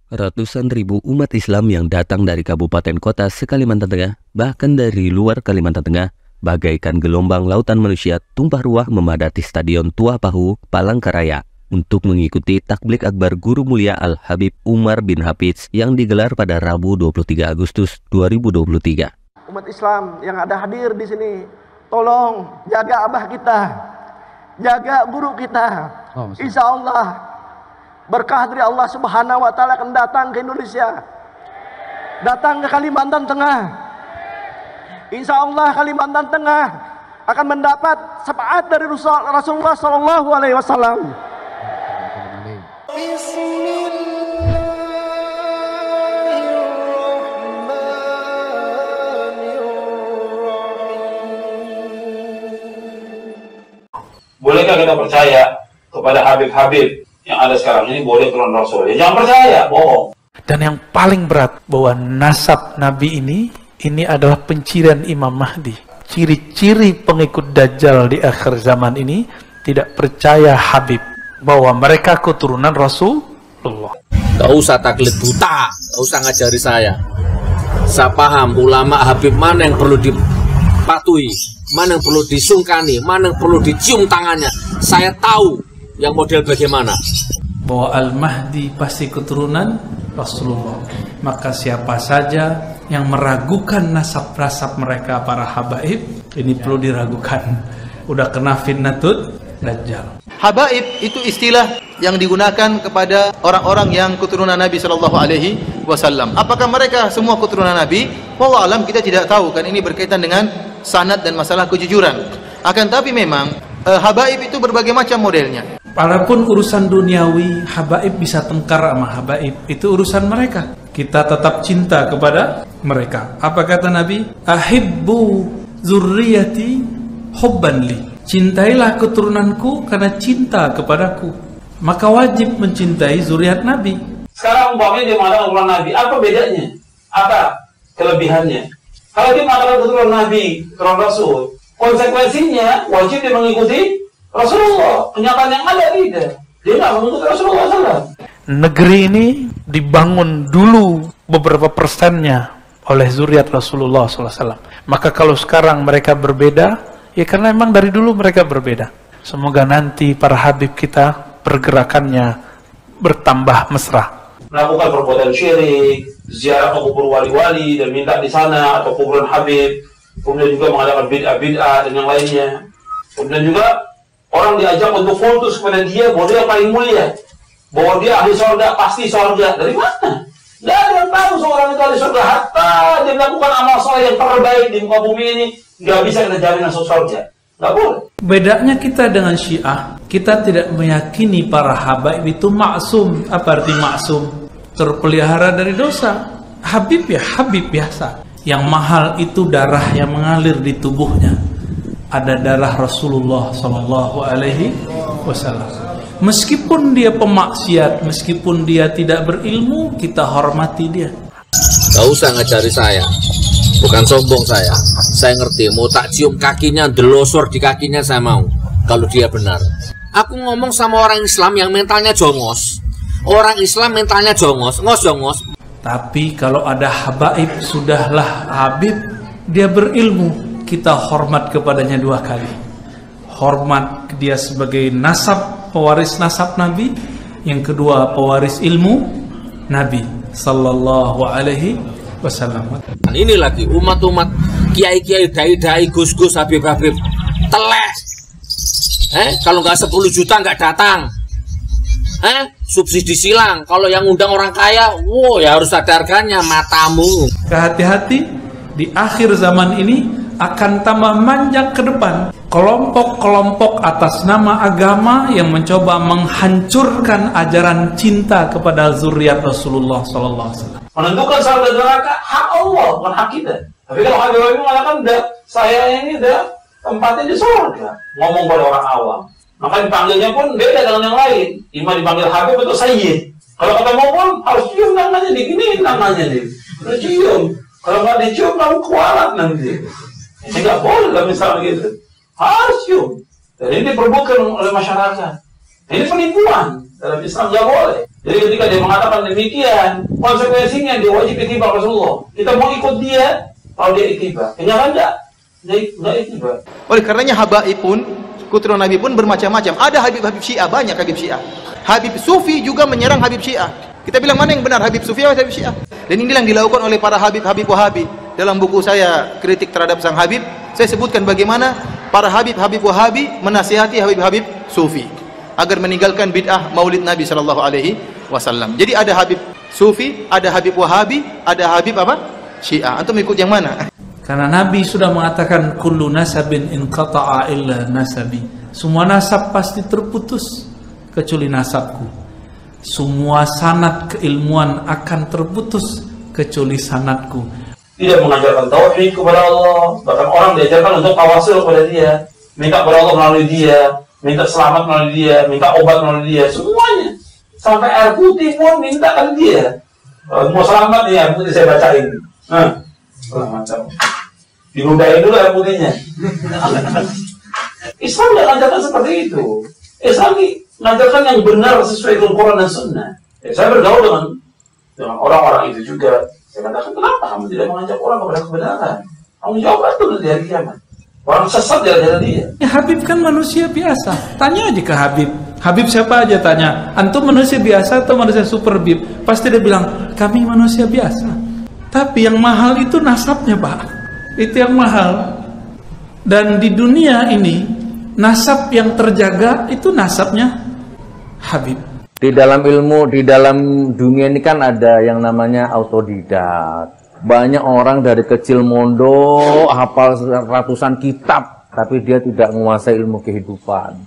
Ratusan ribu umat Islam yang datang dari kabupaten kota se-Kalimantan Tengah, bahkan dari luar Kalimantan Tengah, bagaikan gelombang lautan manusia tumpah ruah memadati Stadion Tua Pahu, Palangkaraya untuk mengikuti takblik akbar Guru Mulia Al-Habib Umar bin Hafiz yang digelar pada Rabu 23 Agustus 2023. Umat Islam yang ada hadir di sini, tolong jaga abah kita, jaga guru kita. Insya Allah berkah dari Allah Subhanahu wa Ta'ala akan datang ke Indonesia, datang ke Kalimantan Tengah. Insya Allah Kalimantan Tengah akan mendapat syafaat dari Rasulullah Sallallahu Alaihi Wasallam. Bolehkah kita percaya kepada Habib-Habib yang ada sekarang ini boleh turun Rasul? Ya jangan percaya, bohong. Dan yang paling berat bahwa nasab Nabi ini adalah pencirian Imam Mahdi. Ciri-ciri pengikut Dajjal di akhir zaman ini tidak percaya Habib, bahwa mereka keturunan Rasulullah. Gak usah taklid buta, gak usah ngajari saya. Saya paham ulama Habib mana yang perlu dipatuhi, mana yang perlu disungkani, mana yang perlu dicium tangannya. Saya tahu yang model bagaimana. Bahwa Al-Mahdi pasti keturunan Rasulullah. Maka siapa saja yang meragukan nasab-nasab mereka para habaib, ini perlu diragukan. Udah kena fitnatut Dajjal. Habaib itu istilah yang digunakan kepada orang-orang yang keturunan Nabi Shallallahu Alaihi Wasallam. Apakah mereka semua keturunan Nabi? Wallahu alam, kita tidak tahu, kan ini berkaitan dengan sanad dan masalah kejujuran. Akan tapi memang habaib itu berbagai macam modelnya. Walaupun urusan duniawi, habaib bisa tengkar sama habaib, itu urusan mereka. Kita tetap cinta kepada mereka. Apa kata Nabi? Ahibbu zurriyati hubban li. Cintailah keturunanku karena cinta kepadaku. Maka wajib mencintai zuriat Nabi. Sekarang umpamanya dia mengatakan keturunan Nabi, apa bedanya? Apa kelebihannya? Kalau dia mengatakan keturunan Nabi, keturunan Rasul, konsekuensinya wajib dia mengikuti Rasulullah. Kenyataan yang ada tidak. Dia nggak mengikuti Rasulullah SAW. Negeri ini dibangun dulu beberapa persennya oleh zuriat Rasulullah SAW. Maka kalau sekarang mereka berbeda, ya karena memang dari dulu mereka berbeda. Semoga nanti para habib kita pergerakannya bertambah mesra. Melakukan perbuatan syirik, ziarah ke kubur wali-wali dan minta di sana atau kuburan habib. Kemudian juga mengadakan bid'ah-bid'ah dan yang lainnya. Kemudian juga orang diajak untuk kultus kepada dia bahwa dia paling mulia, bahwa dia ahli surga, pasti surga. Dari mana? Tidak ada yang tahu seorang itu ahli surga. Hatta dia melakukan amal soleh yang terbaik di muka bumi ini, nggak bisa kita jamin masuk surga. Nggak boleh. Bedanya kita dengan Syiah, kita tidak meyakini para habaib itu maksum. Apa arti maksum? Terpelihara dari dosa. Habib ya habib biasa. Yang mahal itu darah yang mengalir di tubuhnya. Ada darah Rasulullah Sallallahu Alaihi Wasallam. Meskipun dia pemaksiat, meskipun dia tidak berilmu, kita hormati dia. Gak usah ngajari saya. Bukan sombong saya. Saya ngerti, mau tak cium kakinya, delosor di kakinya saya mau. Kalau dia benar. Aku ngomong sama orang Islam yang mentalnya jongos. Orang Islam mentalnya jongos, ngos-jongos. Tapi kalau ada habaib, sudahlah habib, dia berilmu, kita hormat kepadanya dua kali. Hormat dia sebagai nasab, pewaris nasab Nabi. Yang kedua, pewaris ilmu Nabi Sallallahu Alaihi Wasallam. Ini lagi umat-umat, kiai-kiai, dai-dai, gus-gus, habib-habib teles. Kalau nggak 10 juta nggak datang. Subsidi silang. Kalau yang undang orang kaya, wow, ya harus ada harganya, matamu. Hati-hati, di akhir zaman ini akan tambah manjak ke depan. Kelompok-kelompok atas nama agama yang mencoba menghancurkan ajaran cinta kepada zuriat Rasulullah SAW. Menentukan surga dan neraka hak Allah, bukan hak kita. Tapi kalau Habib mengatakan, saya ini tempatnya di surga. Ngomong pada orang awam. Maka dipanggilnya pun beda dengan yang lain. Ima dipanggil Habib atau Sayyid. Kalau ketemu pun harus cium tangannya, diginiin tangannya nih. Harus cium. Kalau nggak dicium, kamu kualat nanti. Ini nggak boleh lah misalnya gitu. Harus cium. Dan ini diperbutkan oleh masyarakat. Ini penipuan. Dalam Islam nggak boleh. Jadi ketika dia mengatakan demikian, konsekuensinya dia wajib ittiba Rasulullah. Kita mau ikut dia kalau dia ittiba. Kenyataan enggak ittiba. Oleh karenanya habaib pun, keturunan Nabi pun bermacam-macam. Ada Habib-Habib Syiah, banyak Habib Syiah. Habib Sufi juga menyerang Habib Syiah. Kita bilang mana yang benar, Habib Sufi atau Habib Syiah? Dan inilah yang dilakukan oleh para Habib-Habib Wahabi. Dalam buku saya, Kritik Terhadap Sang Habib, saya sebutkan bagaimana para Habib-Habib Wahabi menasihati Habib-Habib Sufi agar meninggalkan bid'ah Maulid Nabi sallallahu alaihi wasallam. Jadi ada Habib Sufi, ada Habib Wahabi, ada Habib apa? Syiah. Antum ikut yang mana? Karena Nabi sudah mengatakan kullu nasabin inqata'a illa nasabi. Semua nasab pasti terputus kecuali nasabku. Semua sanad keilmuan akan terputus kecuali sanadku. Tidak mengajarkan tauhid kepada Allah, bahkan orang diajarkan untuk tawasul kepada dia, minta kepada Allah melalui dia, minta selamat melalui dia, minta obat melalui dia, semuanya. Sampai air putih pun minta ke dia. Mau selamat nih air putih saya bacain. Macam diludahin dulu air putihnya. Islam tidak mengajarkan seperti itu. Islam mengajarkan yang benar sesuai dengan Quran dan Sunnah. Saya bergaul dengan orang-orang itu juga. Saya katakan, kenapa kamu tidak mengajak orang kepada kebenaran? Kamu jawab itu nanti hari kiamat. Orang sesat gara-gara dia. Habib kan manusia biasa. Tanya aja ke Habib. Habib siapa aja tanya. Antum manusia biasa atau manusia super bib? Pasti dia bilang, kami manusia biasa. Tapi yang mahal itu nasabnya, Pak. Itu yang mahal. Dan di dunia ini, nasab yang terjaga itu nasabnya Habib. Di dalam ilmu, di dalam dunia ini kan ada yang namanya autodidak. Banyak orang dari kecil mondok, hafal ratusan kitab, tapi dia tidak menguasai ilmu kehidupan.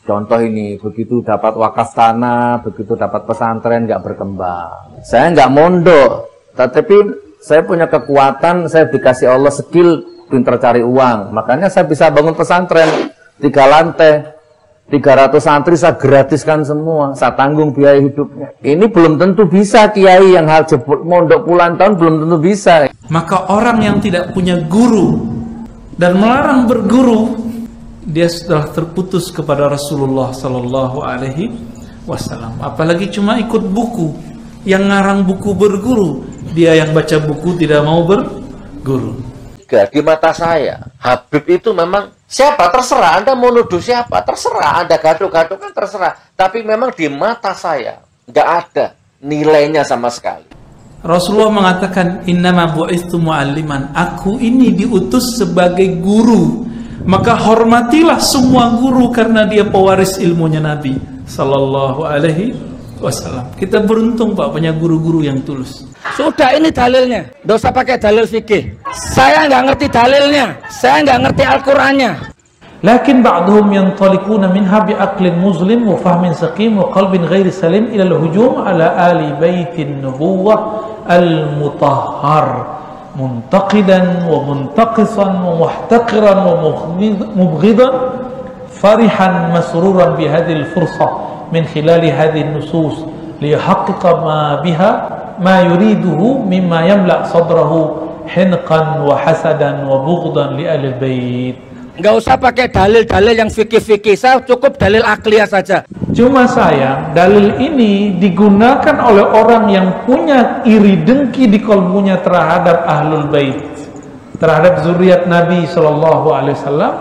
Contoh ini, begitu dapat wakaf tanah, begitu dapat pesantren, nggak berkembang. Saya nggak mondok, tetapi saya punya kekuatan, saya dikasih Allah skill, pintar cari uang. Makanya saya bisa bangun pesantren, 3 lantai. 300 santri saya gratiskan semua, saya tanggung biaya hidupnya. Ini belum tentu bisa kiai yang hal jebol mondok puluhan tahun, belum tentu bisa. Maka orang yang tidak punya guru dan melarang berguru, dia sudah terputus kepada Rasulullah sallallahu alaihi wasallam. Apalagi cuma ikut buku, yang ngarang buku berguru, dia yang baca buku tidak mau berguru. Di mata saya, Habib itu memang siapa terserah, Anda mau nuduh siapa terserah, Anda gaduh-gaduh kan terserah, tapi memang di mata saya nggak ada nilainya sama sekali. Rasulullah mengatakan, innama bu'istu mu'alliman, aku ini diutus sebagai guru, maka hormatilah semua guru karena dia pewaris ilmunya Nabi sallallahu alaihi wasallam. Kita beruntung Pak punya guru-guru yang tulus. Sudah, ini dalilnya, nggak usah pakai dalil fikih. Saya nggak ngerti dalilnya, saya nggak ngerti Al-Qur'annya. Lakin ba'duhum yantalikuna minha bi'aqlin muslim wa fahmin saqim wa qalbin ghairi salim ila al-hujum ala ali baitin nubuwah al-mutahhar muntaqidan wa muntaqisan wa muhtaqiran wa mubghidan farihan masruran bihadhihi al-fursah min khilali hadhihi an-nusus liyahaqqiqa ma biha ma yuriduhu mimma yamla' sadrahu hinqan wa hasadan wa bughdan li ahli bait. Nggak usah pakai dalil-dalil yang fikih-fikih, saya cukup dalil akliyah saja. Cuma sayang, dalil ini digunakan oleh orang yang punya iri dengki di kalbunya terhadap ahlul bait, terhadap zuriat Nabi sallallahu alaihi wasallam,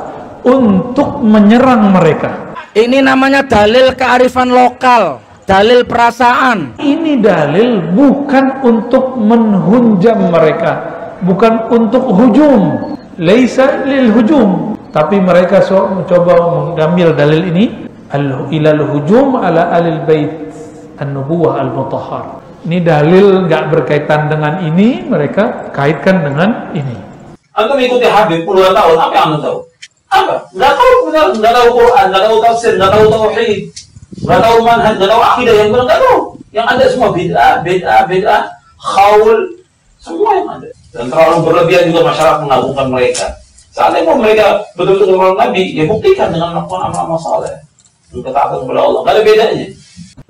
untuk menyerang mereka. Ini namanya dalil kearifan lokal, dalil perasaan. Ini dalil bukan untuk menghujam mereka, bukan untuk hujum, laisa lil hujum, tapi mereka mencoba mengambil dalil ini ilal hujum ala alil bait an-nubuwah al-mutahhar. Ini dalil nggak berkaitan dengan ini, mereka kaitkan dengan ini. Antum mengikuti Habib puluhan tahun, apa yang Anda tahu? Apa? Nggak tahu benar, nggak tahu Quran, nggak tahu tafsir, nggak tahu tauhid, nggak tahu manhaj, nggak tahu akidah yang benar, nggak tahu. Yang ada semua bid'ah, khaul, semua yang ada. Dan terlalu berlebihan juga masyarakat mengagungkan mereka. Seandainya mau mereka betul-betul orang Nabi, ya buktikan dengan melakukan amal-amal saleh, ketaatan kepada Allah. Nggak ada bedanya.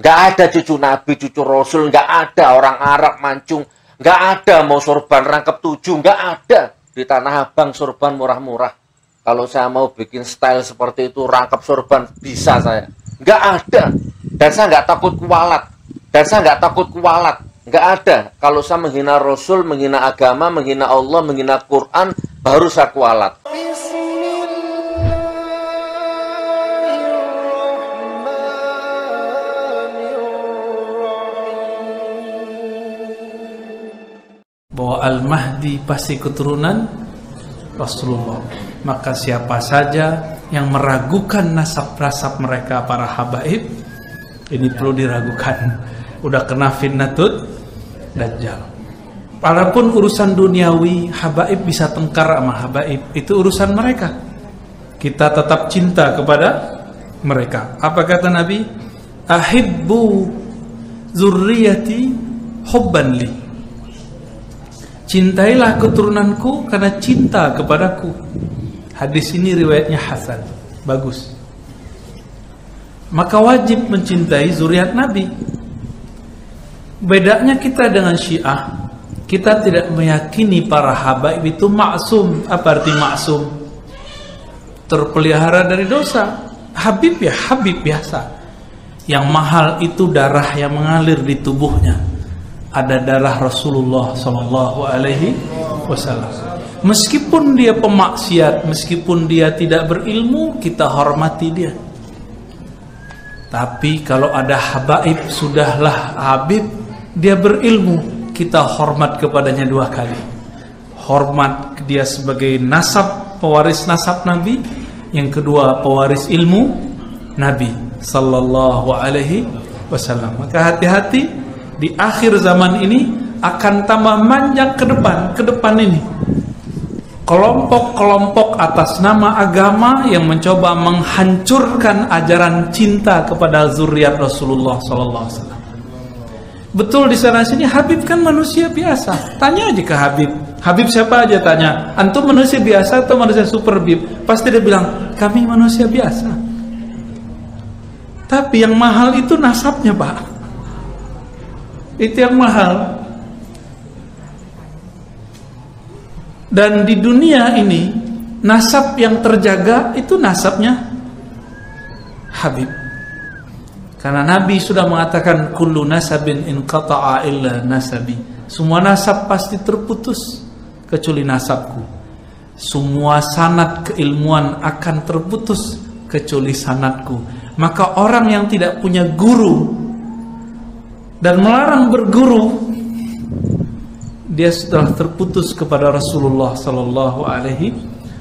Nggak ada cucu Nabi, cucu Rasul, nggak ada orang Arab mancung, nggak ada mau sorban rangkap 7, nggak ada. Di Tanah Abang sorban murah-murah. Kalau saya mau bikin style seperti itu, rangkap sorban, bisa saya. Nggak ada. Dan saya nggak takut kualat. Dan saya nggak takut kualat. Nggak ada. Kalau saya menghina Rasul, menghina agama, menghina Allah, menghina Quran, baru saya kualat. Bahwa Al-Mahdi pasti keturunan Rasulullah. Maka siapa saja yang meragukan nasab-nasab mereka para habaib, ini perlu diragukan. Udah kena fitnatut Dajjal. Walaupun urusan duniawi, habaib bisa tengkar sama habaib, itu urusan mereka. Kita tetap cinta kepada mereka. Apa kata Nabi? Ahibbu zurriyati hubban li. Cintailah keturunanku karena cinta kepadaku. Hadis ini riwayatnya hasan, bagus. Maka wajib mencintai zuriat Nabi. Bedanya kita dengan Syiah, kita tidak meyakini para habaib itu maksum. Apa arti maksum? Terpelihara dari dosa. Habib ya habib biasa. Yang mahal itu darah yang mengalir di tubuhnya. Ada darah Rasulullah Sallallahu Alaihi Wasallam. Meskipun dia pemaksiat, meskipun dia tidak berilmu, kita hormati dia. Tapi kalau ada habaib, sudahlah habib, dia berilmu, kita hormat kepadanya dua kali. Hormat dia sebagai nasab, pewaris nasab Nabi. Yang kedua, pewaris ilmu Nabi Sallallahu Alaihi Wasallam. Maka hati-hati. Di akhir zaman ini akan tambah manjang ke depan ini. Kelompok-kelompok atas nama agama yang mencoba menghancurkan ajaran cinta kepada zuriat Rasulullah SAW. Betul di sana sini Habib kan manusia biasa. Tanya aja ke Habib. Habib siapa aja tanya. Antum manusia biasa atau manusia super bib? Pasti dia bilang kami manusia biasa. Tapi yang mahal itu nasabnya, Pak. Itu yang mahal. Dan di dunia ini nasab yang terjaga itu nasabnya Habib. Karena Nabi sudah mengatakan kullu nasabin inqata'a illa nasabi. Semua nasab pasti terputus kecuali nasabku. Semua sanad keilmuan akan terputus kecuali sanadku. Maka orang yang tidak punya guru dan melarang berguru, dia sudah terputus kepada Rasulullah Sallallahu Alaihi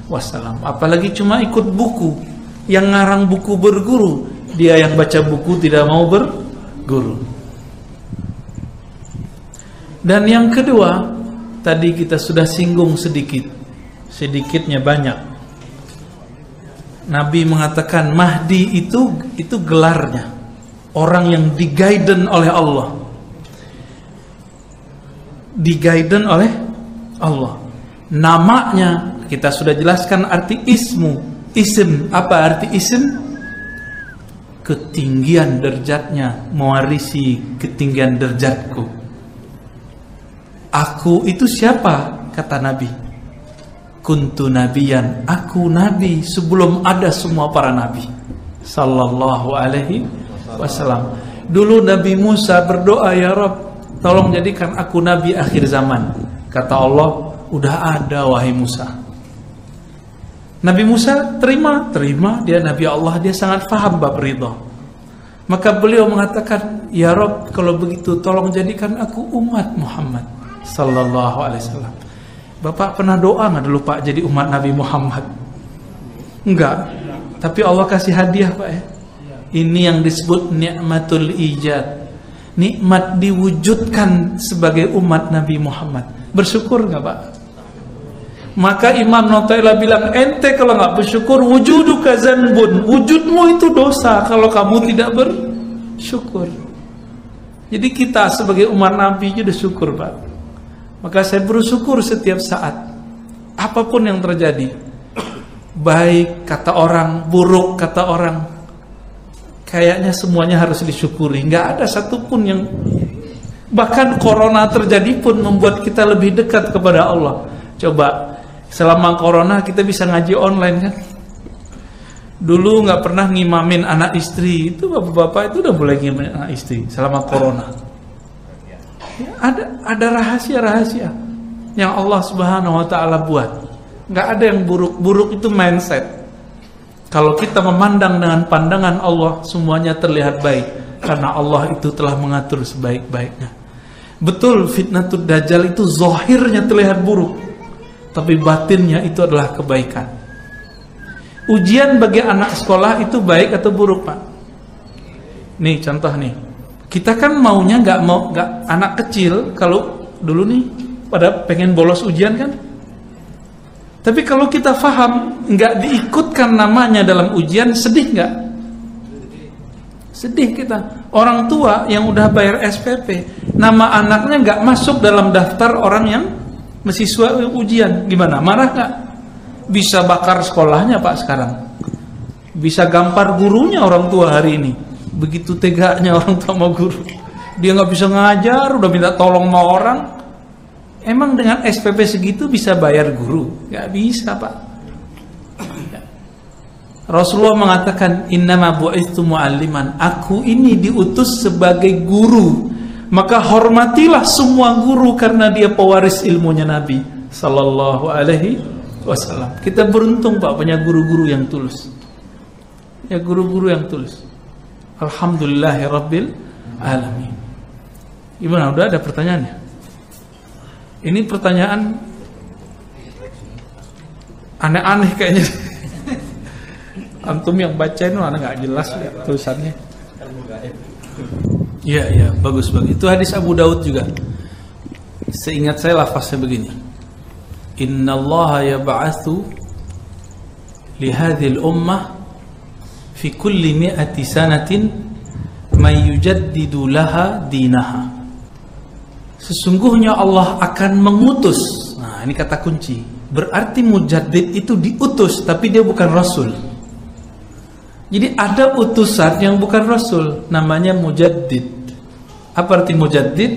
Wasallam. Apalagi cuma ikut buku, yang ngarang buku berguru, dia yang baca buku tidak mau berguru. Dan yang kedua, tadi kita sudah singgung sedikitnya banyak. Nabi mengatakan Mahdi itu gelarnya. Orang yang di-guiden oleh Allah. Di-guiden oleh Allah. Namanya kita sudah jelaskan arti ismu. Isim, apa arti isim? Ketinggian derajatnya, mewarisi ketinggian derajatku. Aku itu siapa? Kata Nabi. Kuntu nabiyan, aku nabi sebelum ada semua para nabi. Sallallahu alaihi wasallam. Dulu Nabi Musa berdoa, ya Rabb, tolong jadikan aku nabi akhir zaman. Kata Allah, udah ada wahai Musa. Nabi Musa terima, dia Nabi Allah, dia sangat paham bab ridha. Maka beliau mengatakan, ya Rabb, kalau begitu tolong jadikan aku umat Muhammad Sallallahu Alaihi Wasallam. Bapak pernah doa nggak dulu Pak jadi umat Nabi Muhammad? Enggak, tapi Allah kasih hadiah Pak ya. Ini yang disebut nikmatul ijad. Nikmat diwujudkan sebagai umat Nabi Muhammad. Bersyukur nggak Pak? Maka Imam Nawawi bilang, ente kalau nggak bersyukur, wujuduka zanbun. Wujudmu itu dosa kalau kamu tidak bersyukur. Jadi kita sebagai umat Nabi sudah syukur Pak. Maka saya bersyukur setiap saat. Apapun yang terjadi, baik kata orang, buruk kata orang, kayaknya semuanya harus disyukuri. Nggak ada satupun yang, bahkan corona terjadi pun membuat kita lebih dekat kepada Allah. Coba selama corona kita bisa ngaji online kan? Dulu nggak pernah ngimamin anak istri, itu bapak-bapak itu udah boleh ngimamin anak istri selama corona. Ada rahasia-rahasia yang Allah Subhanahu wa taala buat. Nggak ada yang buruk-buruk, itu mindset. Kalau kita memandang dengan pandangan Allah, semuanya terlihat baik karena Allah itu telah mengatur sebaik-baiknya. Betul, fitnatul dajjal itu zahirnya terlihat buruk, tapi batinnya itu adalah kebaikan. Ujian bagi anak sekolah itu baik atau buruk, Pak? Nih contoh nih. Kita kan maunya nggak anak kecil kalau dulu nih pada pengen bolos ujian kan. Tapi kalau kita paham nggak diikutkan namanya dalam ujian, sedih nggak? Sedih kita. Orang tua yang udah bayar SPP, nama anaknya nggak masuk dalam daftar orang yang mahasiswa ujian, gimana? Marah nggak? Bisa bakar sekolahnya Pak sekarang. Bisa gampar gurunya orang tua hari ini. Begitu teganya orang tua sama guru. Dia nggak bisa ngajar, udah minta tolong sama orang. Emang dengan SPP segitu bisa bayar guru? Nggak bisa, Pak. Rasulullah mengatakan, innama bu'itsu mu'alliman. Aku ini diutus sebagai guru. Maka hormatilah semua guru karena dia pewaris ilmunya Nabi sallallahu alaihi wasallam. Kita beruntung Pak punya guru-guru yang tulus. Ya, guru-guru yang tulus. Alhamdulillahirabbil alamin. Gimana, udah ada pertanyaannya? Ini pertanyaan aneh-aneh kayaknya. Antum yang bacain mana nggak jelas ya tulisannya. Iya, bagus. Itu hadis Abu Daud juga. Seingat saya lafaznya begini. Innallaha yab'atsu li hadhil ummah fi kulli mi'ati sanatin may yujaddidu laha dinaha. Sesungguhnya Allah akan mengutus. Nah, ini kata kunci. Berarti mujaddid itu diutus, tapi dia bukan rasul. Jadi ada utusan yang bukan rasul, namanya mujaddid. Apa arti mujaddid?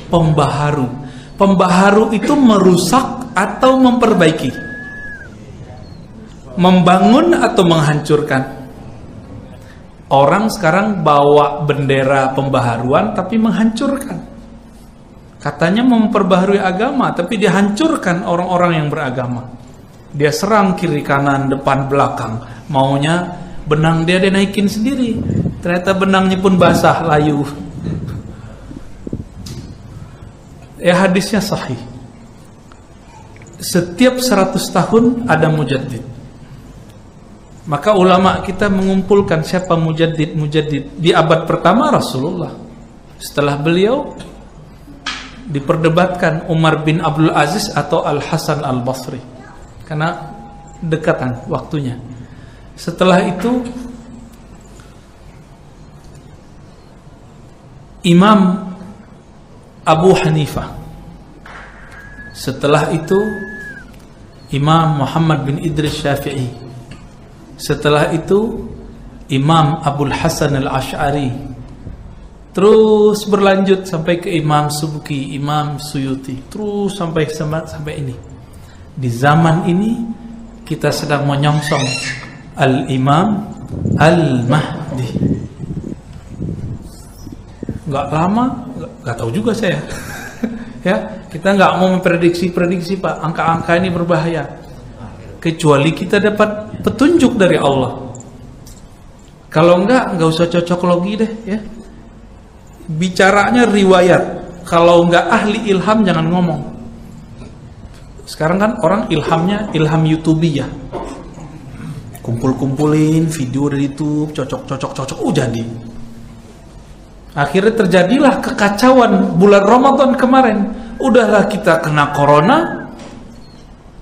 Pembaharu. Pembaharu itu merusak atau memperbaiki, membangun atau menghancurkan. Orang sekarang bawa bendera pembaharuan tapi menghancurkan. Katanya memperbaharui agama, tapi dia hancurkan orang-orang yang beragama. Dia serang kiri kanan, depan belakang. Maunya benang dia naikin sendiri. Ternyata benangnya pun basah, layu. Ya, hadisnya sahih. Setiap 100 tahun ada mujaddid. Maka ulama kita mengumpulkan siapa mujaddid. Di abad pertama Rasulullah. Setelah beliau diperdebatkan Umar bin Abdul Aziz atau Al-Hasan Al-Basri, karena dekatan waktunya. Setelah itu Imam Abu Hanifah. Setelah itu Imam Muhammad bin Idris Syafi'i. Setelah itu Imam Abul Hasan Al-Ash'ari. Terus berlanjut sampai ke Imam Subki, Imam Suyuti. Terus sampai ini. Di zaman ini kita sedang menyongsong Al-Imam Al-Mahdi. Nggak lama, nggak tahu juga saya. Ya, kita nggak mau memprediksi Pak. Angka-angka ini berbahaya. Kecuali kita dapat petunjuk dari Allah. Kalau nggak usah cocok logi deh, ya. Bicaranya riwayat. Kalau nggak ahli ilham jangan ngomong. Sekarang kan orang ilhamnya ilham YouTubiyah. Kumpul-kumpulin video dari YouTube, cocok, jadi. Akhirnya terjadilah kekacauan bulan Ramadan kemarin. Udahlah kita kena corona,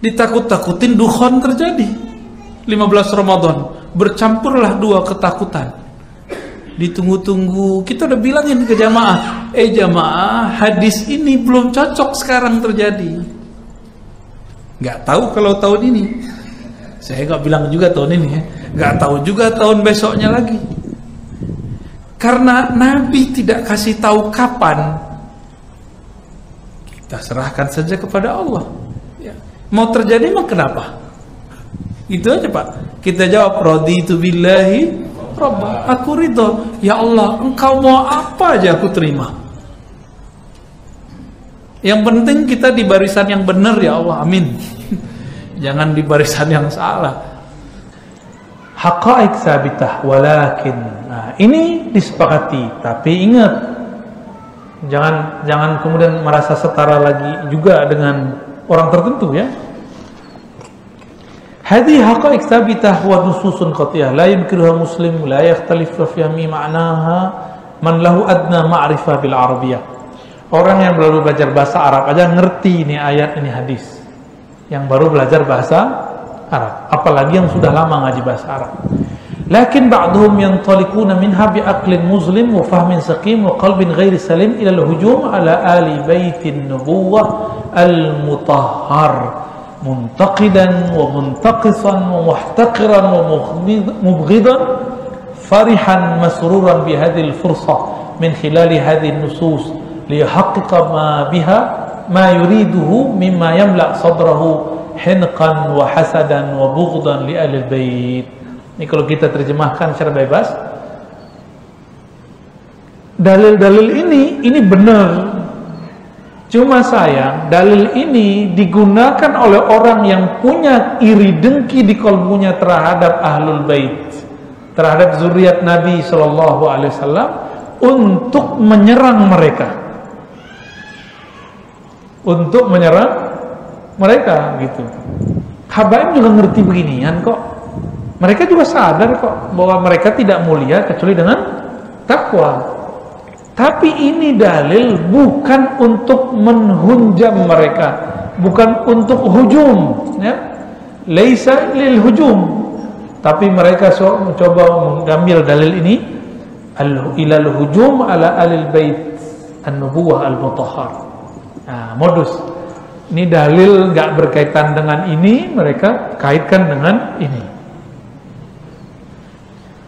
ditakut-takutin dukhon terjadi. 15 Ramadan, bercampurlah dua ketakutan. Ditunggu-tunggu, kita udah bilangin ke jamaah, jamaah, hadis ini belum cocok sekarang terjadi. Nggak tahu kalau tahun ini. Saya nggak bilang juga tahun ini ya. Nggak tahu juga tahun besoknya lagi. Karena Nabi tidak kasih tahu kapan, kita serahkan saja kepada Allah. Ya. Mau terjadi mah kenapa? Itu aja Pak. Kita jawab, raditu billahi rabba. Aku ridho. Ya Allah, engkau mau apa aja aku terima. Yang penting kita di barisan yang benar ya Allah, amin. Jangan di barisan yang salah. Haqa'iq sabitah walakin. Nah, ini disepakati, tapi ingat, jangan kemudian merasa setara lagi juga dengan orang tertentu ya. Hadhihi haqa'iq sabitah wa nususun qat'iyah la yunkiruha muslim la yakhtalifu fi fahmi ma'naha man lahu adna ma'rifah bil arabiyyah. Orang yang baru belajar bahasa Arab aja ngerti ini ayat, ini hadis. Yang baru belajar bahasa Arab, apalagi yang sudah lama ngaji bahasa Arab. Lakin ba'dhum yantalikuna minha bi aqlin muslim wa fahmin saqim wa qalbin ghairi salim ila al-hujum ala ali baitin nubuwah al-mutahhar muntaqidan wa muntaqisan wa muhtaqiran wa mubghidan farihan masruran bi hadhihi al-fursah min khilali hadhihi an-nusus liyahaqqiqa ma biha ma yuriduhu mimma yamla sadrahu hinqan wa hasadan wa bughdan li ahli bait. Ini kalau kita terjemahkan secara bebas, dalil-dalil ini benar. Cuma sayang, dalil ini digunakan oleh orang yang punya iri dengki di kalbunya terhadap ahlul bait, terhadap zuriat Nabi sallallahu alaihi wasallam, untuk menyerang mereka. Untuk menyerang mereka gitu. Habaib juga ngerti beginian kok. Mereka juga sadar kok bahwa mereka tidak mulia kecuali dengan takwa. Tapi ini dalil bukan untuk menghujam mereka, bukan untuk hujum ya. Laisa lil hujum. Tapi mereka coba mengambil dalil ini ilal hujum ala alil bait an-nubuwah al-mutahhar. Nah, modus. Ini dalil nggak berkaitan dengan ini, mereka kaitkan dengan ini.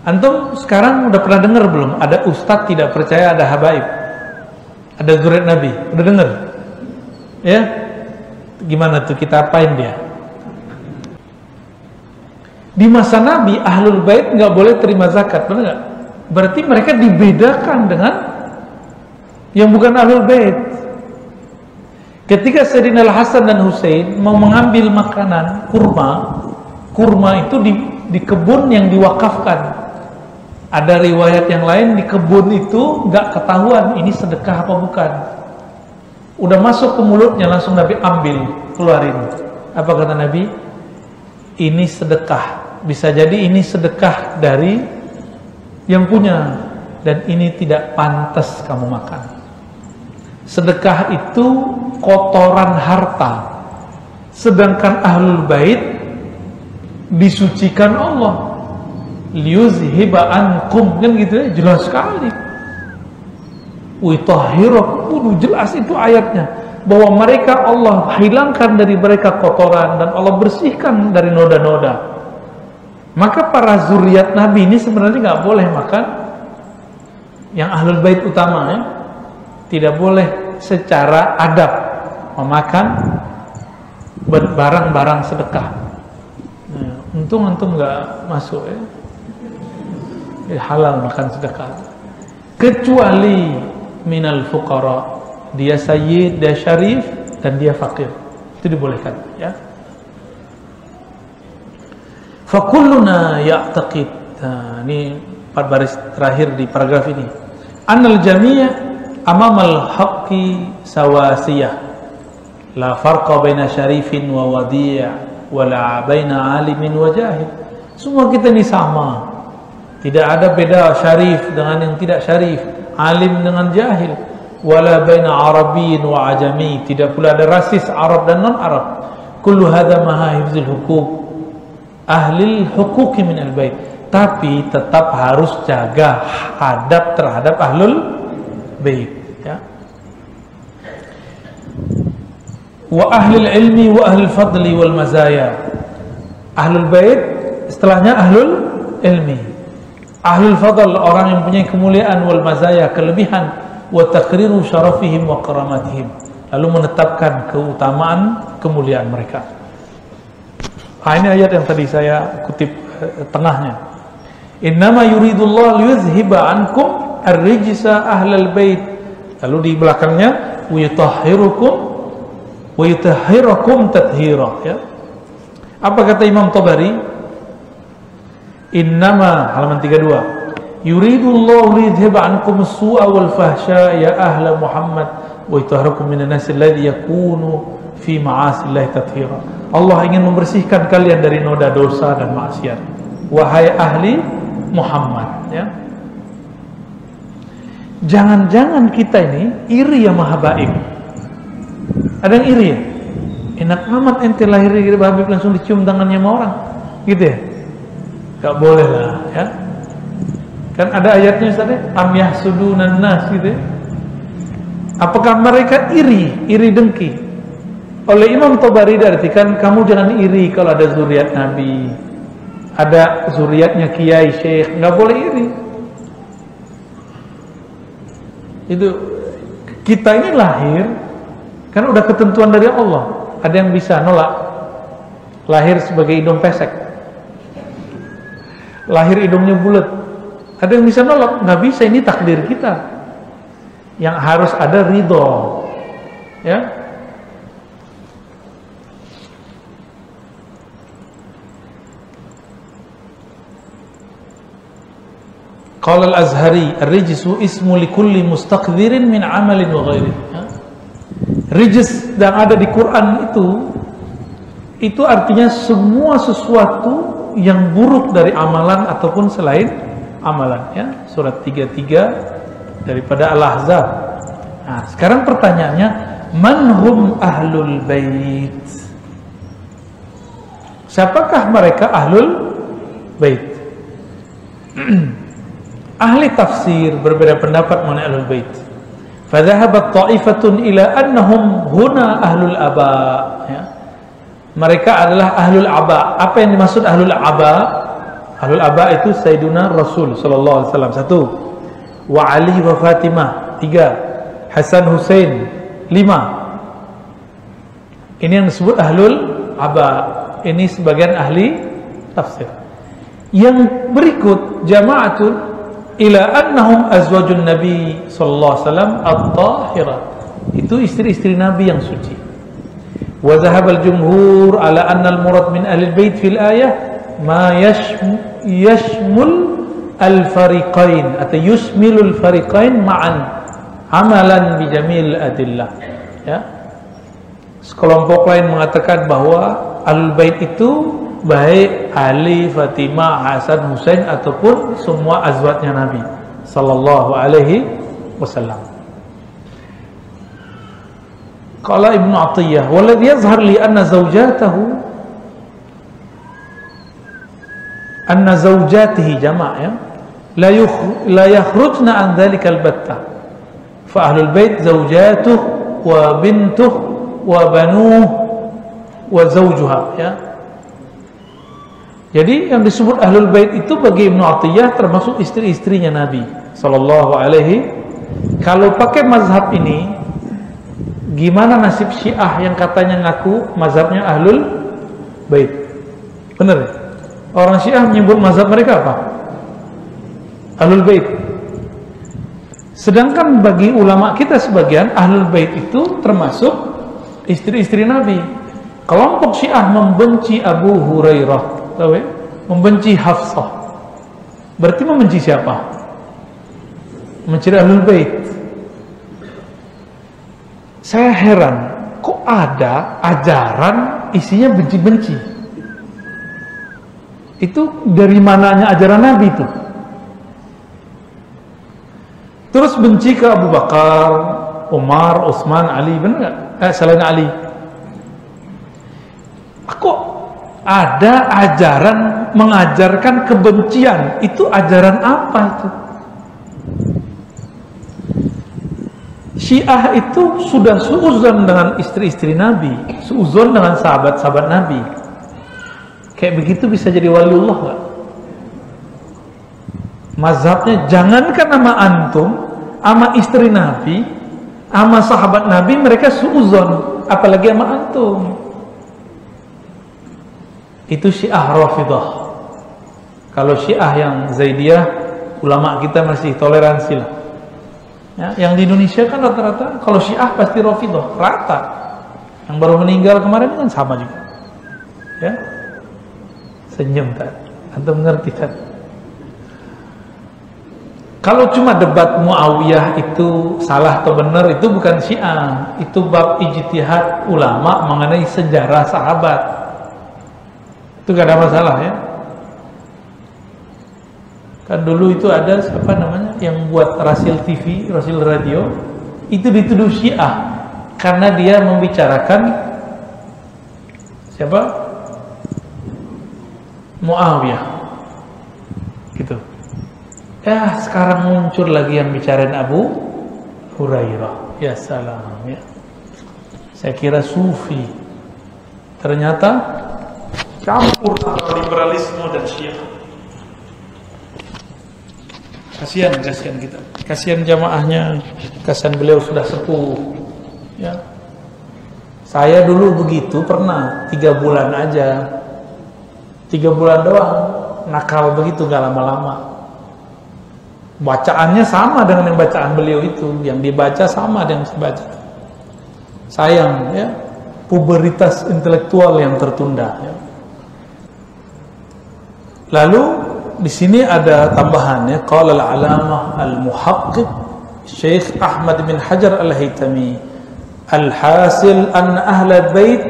Antum sekarang udah pernah dengar belum? Ada ustadz tidak percaya ada habaib, ada zuriat Nabi. Udah dengar? Ya? Gimana tuh, kita apain dia? Di masa Nabi, ahlul bait nggak boleh terima zakat, benar nggak? Berarti mereka dibedakan dengan yang bukan ahlul bait. Ketika Sayyidina Al-Hasan dan Husain mau mengambil makanan kurma itu di kebun yang diwakafkan. Ada riwayat yang lain di kebun itu nggak ketahuan ini sedekah apa bukan. Udah masuk ke mulutnya langsung Nabi ambil, keluarin. Apa kata Nabi? Ini sedekah. Bisa jadi ini sedekah dari yang punya, dan ini tidak pantas kamu makan. Sedekah itu kotoran harta, sedangkan ahlul bait disucikan Allah. Liyuzhiba ankum, kan gitu ya, jelas sekali. Witahhirakum, jelas itu ayatnya, bahwa mereka Allah hilangkan dari mereka kotoran dan Allah bersihkan dari noda-noda. Maka para zuriat Nabi ini sebenarnya nggak boleh makan, yang ahlul bait utama ya, tidak boleh secara adab memakan barang-barang sedekah. Nah, untung antum nggak masuk ya. Halal makan sedekah, kecuali minal fuqara, dia sayyid, dia syarif, dan dia fakir, itu dibolehkan ya. Fakulluna ya'taqid, nah, ini baris terakhir di paragraf ini, annal jami' amamal haqqi sawasiyah, la farqa baina syarifin wa wadi' wala baina alimin wa jahil. Semua kita ini sama. Tidak ada beda syarif dengan yang tidak syarif, alim dengan jahil. Wala baina arabiyyin wa ajami, tidak pula ada rasis Arab dan non-Arab. Kullu hadza maha hifdzil huquq ahlil huquqi min al-bait. Tapi tetap harus jaga adab terhadap ahlul bait ya. Wa ahlil ilmi wa ahlil fadli wal mazaya. Ahlul bait setelahnya ahlul ilmi. Ahlul fadl, orang yang punya kemuliaan, wal mazaya, kelebihan, wa taqriru syarafihim wa karamatihim, lalu menetapkan keutamaan kemuliaan mereka. Ini ayat yang tadi saya kutip tengahnya. Innama yuridullah liyuzhiba ankum ar-rijsa ahlal bait. Lalu di belakangnya wa yutahhirukum tathira, ya. Apa kata Imam Tabari? Innama, halaman 32, yuridullahu liyudhhiba ankum as-su'a wal fahsya ya ahla Muhammad wa yutahhirakum minan nasi alladhi yakunu fi ma'asillahi tathira. Allah ingin membersihkan kalian dari noda dosa dan maksiat, wahai ahli Muhammad, ya. Jangan-jangan kita ini iri sama habaib. Ada yang iri ya? Enak amat ente lahir di Habib langsung dicium tangannya sama orang, gitu ya? Gak boleh lah, ya. Kan ada ayatnya Ustaz, am yahsudunan nas, gitu ya. Apakah mereka iri dengki? Oleh Imam Tabari diartikan, kamu jangan iri kalau ada zuriat Nabi, ada zuriatnya kiai, syekh, nggak boleh iri. Itu kita ini lahir kan udah ketentuan dari Allah. Ada yang bisa nolak? Lahir sebagai hidung pesek, lahir hidungnya bulat. Ada yang bisa nolak? Nggak bisa, ini takdir kita. Yang harus ada ridho, ya. Qala al-Azhari, ar-rijsu ismu likulli mustaqdirin min amalin wa ghairi. Rijs yang ada di Quran itu artinya semua sesuatu yang buruk dari amalan ataupun selain amalan, ya. Surat 33 daripada Al-Ahzab. Nah, sekarang pertanyaannya, man hum ahlul bait? Siapakah mereka ahlul bait? Ahli tafsir berbeda pendapat mengenai ahlul bait. Fadhahabat ta'ifatun ila annahum huna ahlul aba, ya. Mereka adalah ahlul aba. Apa yang dimaksud ahlul aba? Ahlul aba itu Sayyiduna Rasul sallallahu alaihi wasallam 1, wa Ali wa Fatimah 3, Hasan Husain 5. Ini yang disebut ahlul aba. Ini sebagian ahli tafsir. Yang berikut jama'atun ila annahum azwajun nabi sallallahu alaihi wasallam at-tahirat. Itu istri-istri Nabi yang suci. Wa dhahaba al-jumhur ala anna al-murad min ahli al-bait fil ayah ma yashmul al-fariqain atau yusmilul fariqain ma'an amalan bi jamil adillah, ya. Sekelompok lain mengatakan bahwa ahlul bait itu baik Ali, Fatimah, Hasan, Husain ataupun semua azwajnya Nabi sallallahu alaihi wasallam. Qala Ibnu Athiyyah, "Walladhi yazhar li anna zawjatihi jama', ya, la yakhrujna an dhalika al-batta. Fa ahlul bait zawjatuhu wa bintuhu wa banuhu wa zawjuha", ya. Jadi yang disebut ahlul bait itu bagi Ibnu Athiyyah termasuk istri-istrinya Nabi sallallahu alaihi. Kalau pakai mazhab ini, gimana nasib Syiah yang katanya ngaku mazhabnya ahlul bait? Benar ya? Orang Syiah menyebut mazhab mereka apa? Ahlul bait. Sedangkan bagi ulama kita sebagian, ahlul bait itu termasuk istri-istri Nabi. Kelompok Syiah membenci Abu Hurairah, tahu ya? Membenci Hafsah. Berarti membenci siapa? Membenci ahlul bait. Saya heran, kok ada ajaran isinya benci-benci? Itu dari mananya ajaran Nabi itu? Terus benci ke Abu Bakar, Umar, Utsman, Ali, benar nggak? Selain Ali. Kok ada ajaran mengajarkan kebencian? Itu ajaran apa itu? Syiah itu sudah suuzon dengan istri-istri Nabi, suuzon dengan sahabat-sahabat Nabi. Kayak begitu bisa jadi waliullah nggak? Mazhabnya jangankan sama antum, sama istri Nabi, sama sahabat Nabi mereka suuzon, apalagi sama antum. Itu Syiah Rafidah. Kalau Syiah yang Zaidiyah, ulama kita masih toleransi lah. Ya, yang di Indonesia kan rata-rata kalau Syiah pasti Rafidhah, rata. Yang baru meninggal kemarin kan sama juga. Ya. Senyum tak? Antum mengerti tak? Kalau cuma debat Muawiyah itu salah atau benar, itu bukan Syiah, itu bab ijtihad ulama mengenai sejarah sahabat. Itu gak ada masalah ya. Kan dulu itu ada siapa namanya yang buat Rasil TV, Rasil Radio, itu dituduh Syiah karena dia membicarakan siapa? Muawiyah. Gitu. Ya, sekarang muncul lagi yang bicarain Abu Hurairah. Ya salam ya. Saya kira sufi. Ternyata campur antara liberalisme dan Syiah. Kasihan kita. Kasihan jamaahnya. Kasihan beliau sudah sepuh. Ya. Saya dulu begitu pernah 3 bulan aja. 3 bulan doang. Nakal begitu gak lama-lama. Bacaannya sama dengan yang bacaan beliau itu, yang dibaca sama dengan yang dibaca. Sayang ya, puberitas intelektual yang tertunda ya. Lalu di sini ada tambahannya, qala al-alamah al-muhaqqiq Syekh Ahmad bin Hajar al-Haytami, al-hasil anna ahla bait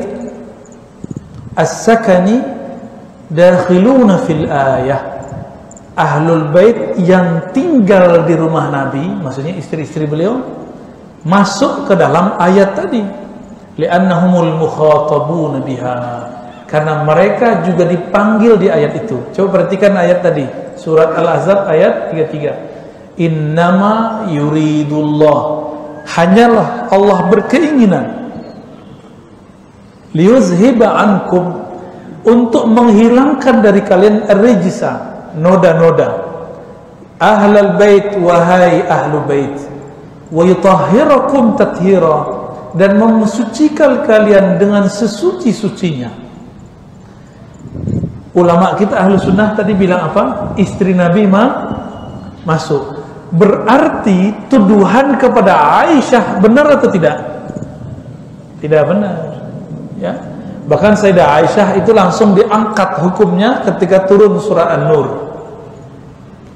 as-sakani dakhiluna fil ayah. Ahlul bait yang tinggal di rumah Nabi, maksudnya istri-istri beliau, masuk ke dalam ayat tadi. Li'annahumul mukhatabuna biha. Karena mereka juga dipanggil di ayat itu. Coba perhatikan ayat tadi, surat Al-Ahzab ayat 33. Innama yuridullah. Hanyalah Allah berkeinginan liyuzhiba ankum, untuk menghilangkan dari kalian ar-rijsa, noda-noda, ahlal bait, wahai ahlu bait, wa yutahhirakum tathira, dan mensucikan kalian dengan sesuci-sucinya. Ulama kita ahlu sunnah tadi bilang apa? Istri Nabi masuk. Berarti tuduhan kepada Aisyah benar atau tidak? Tidak benar ya. Bahkan Sayyidah Aisyah itu langsung diangkat hukumnya ketika turun surah An-Nur.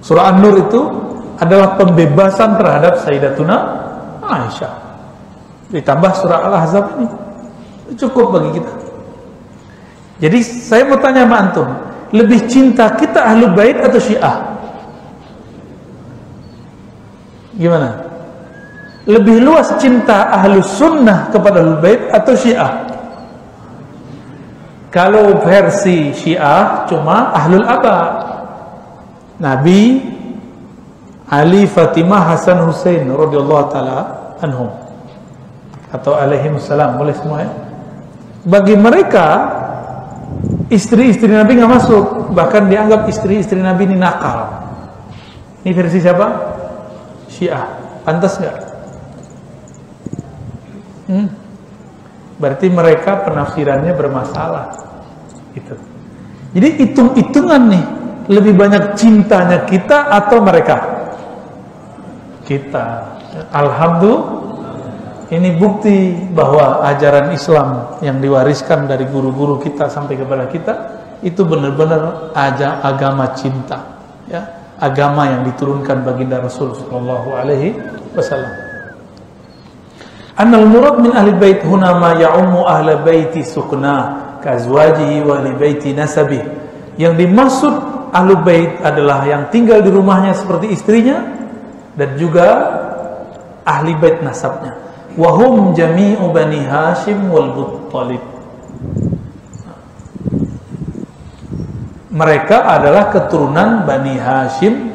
Surah An-Nur itu adalah pembebasan terhadap Sayyidatuna Aisyah. Ditambah surah Al-Ahzab ini. Cukup bagi kita. Jadi saya mau tanya sama antum, lebih cinta kita Ahlul Bait atau Syiah? Gimana? Lebih luas cinta Ahlus Sunnah kepada Ahlul Bait atau Syiah? Kalau versi Syiah cuma Ahlul Aba, Nabi, Ali, Fatimah, Hasan, Husain radhiyallahu taala anhum, atau alaihimussalam, boleh semua ya. Bagi mereka istri-istri Nabi nggak masuk, bahkan dianggap istri-istri Nabi ini nakal. Ini versi siapa? Syiah. Pantas nggak? Berarti mereka penafsirannya bermasalah. Gitu. Jadi hitung-hitungan nih, lebih banyak cintanya kita atau mereka? Kita. Alhamdulillah. Ini bukti bahwa ajaran Islam yang diwariskan dari guru-guru kita sampai kepada kita itu benar-benar agama cinta, ya, agama yang diturunkan baginda Rasul sallallahu alaihi wasallam. Annal murad min ahli bait huna ma ya'ummu ahli baiti sukna kazwajihi wa li baiti nasabih. Yang dimaksud ahli bait adalah yang tinggal di rumahnya seperti istrinya dan juga ahli bait nasabnya. Wa hum jami'u bani Hashim wal Muttalib. Mereka adalah keturunan Bani Hashim.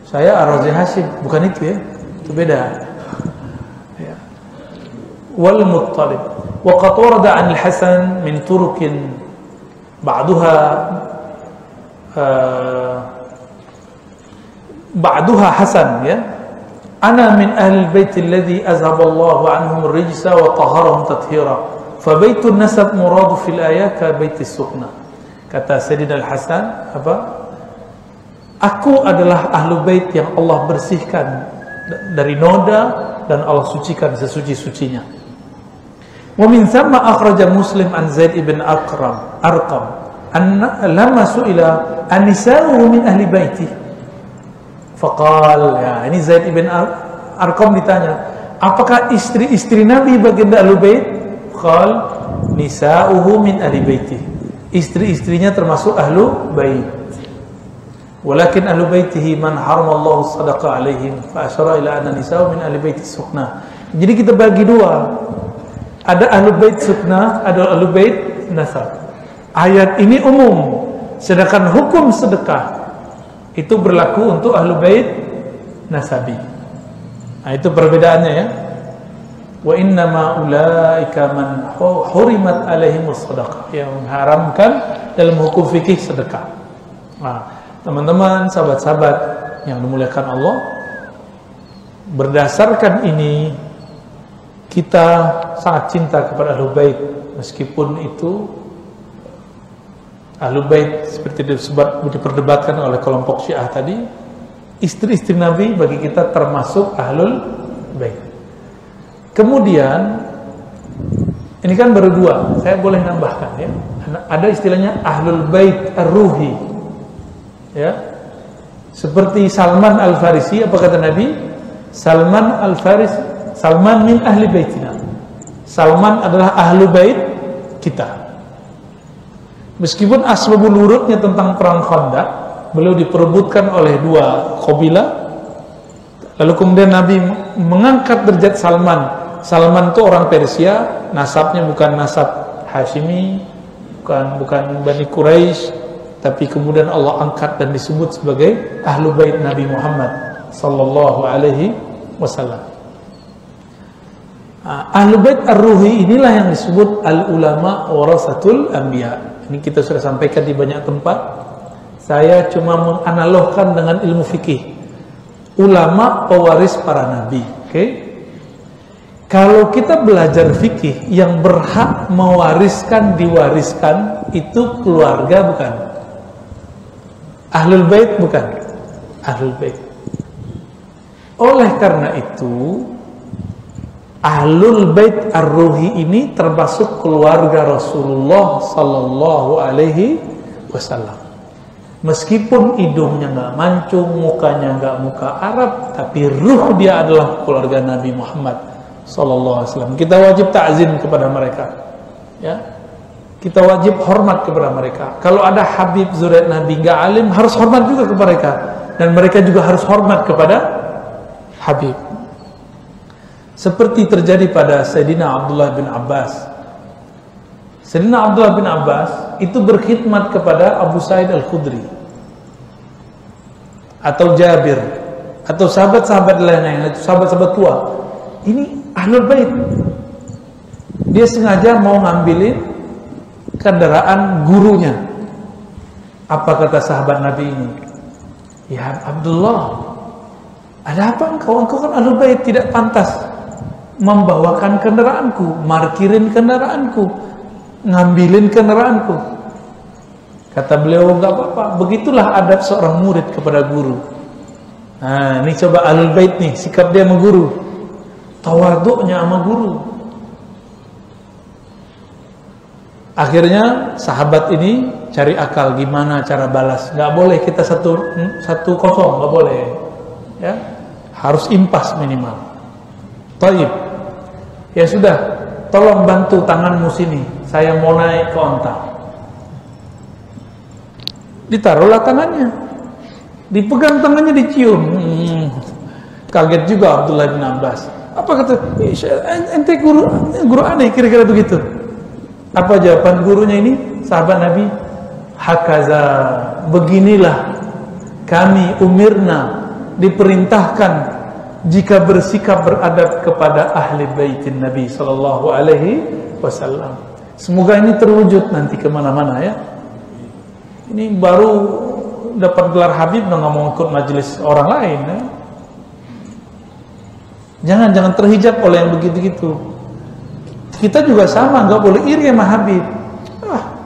Saya Ar-Razi Hashim, bukan itu ya. Itu beda. Wal Muttalib. Wa qad warada 'an al-Hasan min turukin ba'daha Hasan ya. Ana min ahli al-bait alladhi azhaba Allahu 'anhum ar-rijsa wa tahharahum tathira. Fa baitun nasab muradu fil ayat ka baitis sukna. Kata Sayyidina Al-Hasan apa? Aku adalah ahlu bait yang Allah bersihkan dari noda, dan Allah sucikan sesuci-sucinya. Wa min thamma akhraja Muslim an Zaid ibn Arqam anna lamma su'ila an nisa'uhu min ahli baiti faqal, ya ini Zaid ibn Arqam ditanya, apakah istri-istri Nabi baginda Ahlul Bait? Qal nisa'uhu min ahli baiti, istri-istrinya termasuk Ahlul Bait. Walakin ahlu baitihi man haramallahu sadaqa alaihim fa asyara ila anna nisa'u min ahli baiti sukna. Jadi kita bagi dua, ada ahlu bait sukna, ada ahlu bait nasab. Ayat ini umum, sedangkan hukum sedekah itu berlaku untuk ahlu bait nasabi. Nah, itu perbedaannya ya. Wa innama ulaika man hurimat alaihimus sadaqah, yang mengharamkan dalam hukum fikih sedekah. Nah, teman-teman, sahabat-sahabat yang dimuliakan Allah, berdasarkan ini kita sangat cinta kepada Ahlul Bait, meskipun itu Ahlul Bait seperti diperdebatkan oleh kelompok Syiah tadi, istri-istri Nabi bagi kita termasuk Ahlul Bait. Kemudian ini kan baru dua, saya boleh nambahkan ya, ada istilahnya Ahlul Bait Ar-Ruhi. Ya, seperti Salman Al-Farisi, apa kata Nabi? Salman Al-Farisi, Salman min ahli baitina. Salman adalah ahlu bait kita. Meskipun asbabul nurutnya tentang perang Khandaq, beliau diperebutkan oleh dua kabilah. Lalu kemudian Nabi mengangkat derajat Salman. Salman itu orang Persia, nasabnya bukan nasab Hashimi, bukan Bani Quraisy, tapi kemudian Allah angkat dan disebut sebagai ahlu bait Nabi Muhammad sallallahu alaihi wasallam. Ahlu bait ar-ruhi inilah yang disebut al-ulama warasatul anbiya. Ini kita sudah sampaikan di banyak tempat. Saya cuma menganalogkan dengan ilmu fikih. Ulama pewaris para nabi, oke? Kalau kita belajar fikih, yang berhak mewariskan, diwariskan itu keluarga, bukan Ahlul Bait, bukan Ahlul Bait. Oleh karena itu, Ahlul Bait Ar-Ruhi ini termasuk keluarga Rasulullah sallallahu alaihi wasallam. Meskipun hidungnya nggak mancung, mukanya nggak muka Arab, tapi ruh dia adalah keluarga Nabi Muhammad sallallahu alaihi wasallam. Kita wajib ta'zim kepada mereka. Ya. Kita wajib hormat kepada mereka. Kalau ada Habib zuriat Nabi nggak alim, harus hormat juga kepada mereka, dan mereka juga harus hormat kepada Habib. Seperti terjadi pada Sayyidina Abdullah bin Abbas. Sayyidina Abdullah bin Abbas itu berkhidmat kepada Abu Sa'id Al-Khudri atau Jabir atau sahabat-sahabat lainnya, sahabat-sahabat tua. Ini Ahlul Bait. Dia sengaja mau ngambilin kendaraan gurunya. Apa kata sahabat Nabi ini? Ya Abdullah, ada apa engkau? Engkau kan Ahlul Bait, tidak pantas membawakan kendaraanku, markirin kendaraanku, ngambilin kendaraanku. Kata beliau, enggak apa-apa, begitulah adab seorang murid kepada guru. Nah, ini coba Ahlul Bait nih, sikap dia sama guru, tawaduknya sama guru. Akhirnya sahabat ini cari akal gimana cara balas. Nggak boleh kita satu kosong, nggak boleh. Ya, harus impas minimal. Taib. Ya sudah, tolong bantu tanganmu sini. Saya mau naik ke onta. Ditaruhlah tangannya, dipegang tangannya, dicium. Kaget juga Abdullah bin Abbas. Apa kata? Ente guru aneh, kira-kira begitu. Apa jawaban gurunya ini? Sahabat Nabi, hakaza, beginilah kami umirna, diperintahkan jika bersikap beradab kepada ahli baitin Nabi sallallahu alaihi wasallam. Semoga ini terwujud nanti kemana-mana ya. Ini baru dapat gelar Habib, nggak mau ikut majelis orang lain ya. Jangan terhijab oleh yang begitu-gitu. Kita juga sama, nggak boleh iri sama Habib.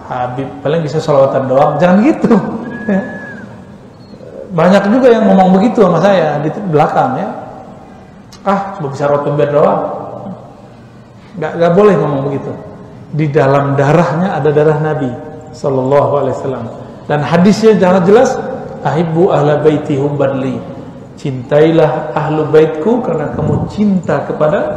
Habib paling bisa sholawatan doang, jangan gitu. Banyak juga yang ngomong begitu sama saya di belakang ya. bisa rotober doang. Nggak boleh ngomong begitu. Di dalam darahnya ada darah Nabi Sallallahu Alaihi Wasallam. Dan hadisnya sangat jelas, ahibbu ahla baiti hubban li. Cintailah ahlu baitku karena kamu cinta kepada